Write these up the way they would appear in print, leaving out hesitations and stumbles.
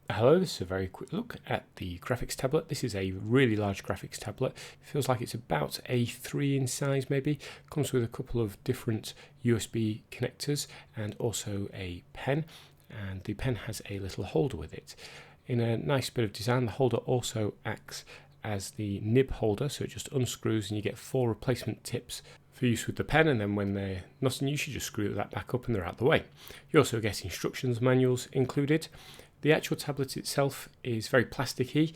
Hello, this is a very quick look at the graphics tablet. This is a really large graphics tablet. It feels like it's about A3 in size maybe. Comes with a couple of different USB connectors and also a pen. And the pen has a little holder with it. In a nice bit of design, the holder also acts as the nib holder, so it just unscrews and you get 4 replacement tips for use with the pen, and then when they're not in use you just screw that back up and they're out the way. You also get instructions manuals included. The actual tablet itself is very plasticky.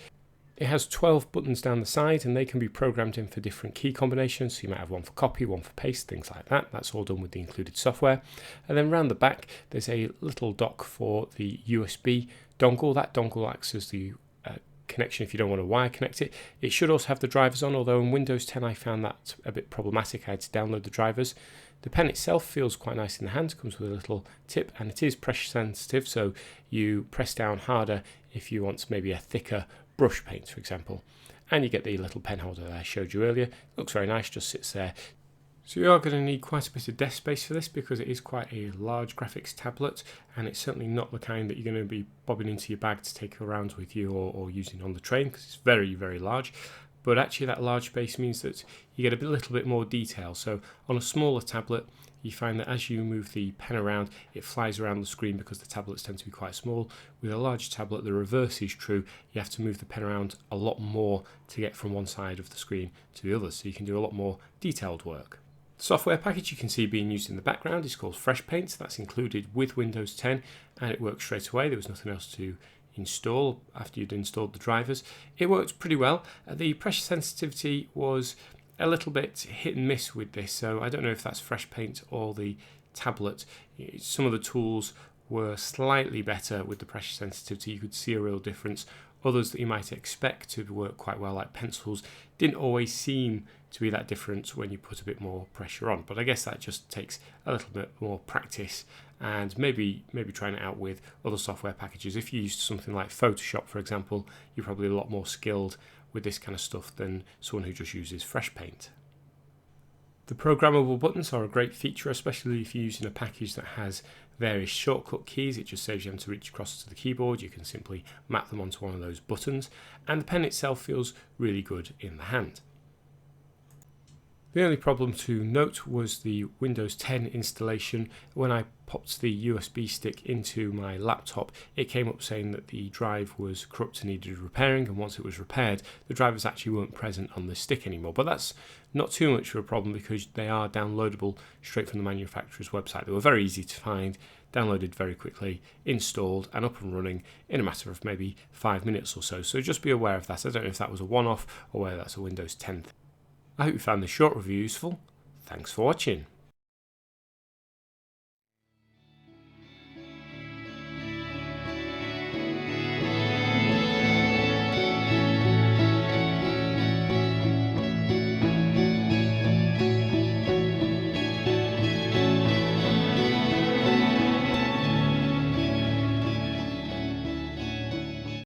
It has 12 buttons down the side and they can be programmed in for different key combinations. So you might have one for copy, one for paste, things like that. That's all done with the included software. And then around the back there's a little dock for the USB dongle. That dongle acts as the connection if you don't want to wire connect it. It should also have the drivers on, although in Windows 10 I found that a bit problematic. I had to download the drivers. The pen itself feels quite nice in the hand, comes with a little tip, and it is pressure sensitive, so you press down harder if you want maybe a thicker brush paint, for example. And you get the little pen holder that I showed you earlier. Looks very nice, just sits there. So you are going to need quite a bit of desk space for this because it is quite a large graphics tablet, and it's certainly not the kind that you're going to be bobbing into your bag to take around with you or using on the train, because it's very, very large. But actually that large space means that you get a little bit more detail. So on a smaller tablet, you find that as you move the pen around, it flies around the screen because the tablets tend to be quite small. With a large tablet, the reverse is true. You have to move the pen around a lot more to get from one side of the screen to the other, so you can do a lot more detailed work. The software package you can see being used in the background is called Fresh Paint. That's included with Windows 10 and it works straight away. There was nothing else to install after you'd installed the drivers. It worked pretty well. The pressure sensitivity was a little bit hit and miss with this, so I don't know if that's Fresh Paint or the tablet. Some of the tools were slightly better with the pressure sensitivity. You could see a real difference. Others that you might expect to work quite well, like pencils, didn't always seem to be that different when you put a bit more pressure on. But I guess that just takes a little bit more practice and maybe trying it out with other software packages. If you used something like Photoshop, for example, you're probably a lot more skilled with this kind of stuff than someone who just uses Fresh Paint. The programmable buttons are a great feature, especially if you're using a package that has various shortcut keys. It just saves you having to reach across to the keyboard. You can simply map them onto one of those buttons, and the pen itself feels really good in the hand. The only problem to note was the Windows 10 installation. When I popped the USB stick into my laptop, it came up saying that the drive was corrupt and needed repairing, and once it was repaired, the drivers actually weren't present on the stick anymore. But that's not too much of a problem because they are downloadable straight from the manufacturer's website. They were very easy to find, downloaded very quickly, installed and up and running in a matter of maybe 5 minutes or so. So just be aware of that. I don't know if that was a one-off or whether that's a Windows 10 thing. I hope you found this short review useful. Thanks for watching.